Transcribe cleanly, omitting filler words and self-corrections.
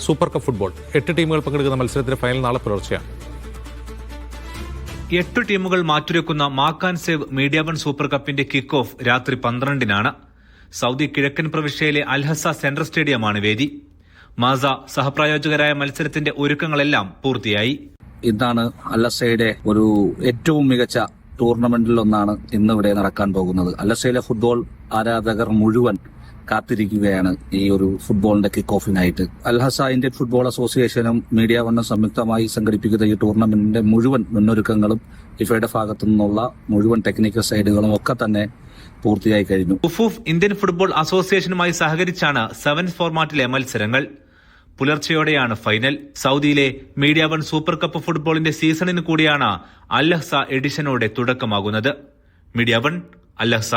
Super cup football 8 ടീമുകൾ പങ്കെടുക്കുന്ന മത്സരത്തിന്റെ ഫൈനൽ നാളെ പുലർച്ചെയാണ്. 8 ടീമുകൾ മാറ്റുരക്കുന്ന mark and save media one super കപ്പിന്റെ കിക്ക് ഓഫ് രാത്രി 12-നാണ്. സൗദി കിഴക്കൻ പ്രവിശ്യയിലെ അൽഹസ സെൻട്രൽ സ്റ്റേഡിയമാണ് വേദി. മാസ സഹപ്രായോജകരായ മത്സരത്തിന്റെ ഒരുക്കങ്ങളെല്ലാം പൂർത്തിയായി. ഇന്നാണ് അൽഹസയുടെ ഒരു ഏറ്റവും മികച്ച ടൂർണമെന്റിലൊന്നാണ് ഇന്നിവിടെ നടക്കാൻ പോകുന്നത്. അൽഹസയിലെ ഫുട്ബോൾ ആരാധകർ മുഴുവൻ കാത്തിരിക്കുകയാണ് ഈ ഒരു ഫുട്ബോളിന്റെ കിക്ക് ഓഫിനായിട്ട്. അൽഹസ ഇന്ത്യൻ ഫുട്ബോൾ അസോസിയേഷനും മീഡിയ വണ്ണും സംയുക്തമായി സംഘടിപ്പിക്കുന്ന ഈ ടൂർണമെന്റിന്റെ മുഴുവൻ മുന്നൊരുക്കങ്ങളും ഫിഫയുടെ ഭാഗത്തു നിന്നുള്ള മുഴുവൻ ടെക്നിക്കൽ സൈഡുകളും ഒക്കെ തന്നെ പൂർത്തിയായി കഴിഞ്ഞു. ഉഫൂഫ് ഇന്ത്യൻ ഫുട്ബോൾ അസോസിയേഷനുമായി സഹകരിച്ചാണ് 7 ഫോർമാറ്റിലെ മത്സരങ്ങൾ. പുലർച്ചെയോടെയാണ് ഫൈനൽ. സൗദിയിലെ മീഡിയ വൺ സൂപ്പർ കപ്പ് ഫുട്ബോളിന്റെ സീസണിന് കൂടിയാണ് അൽഹസ എഡിഷനോടെ തുടക്കമാകുന്നത്. Media one, Al Hasa.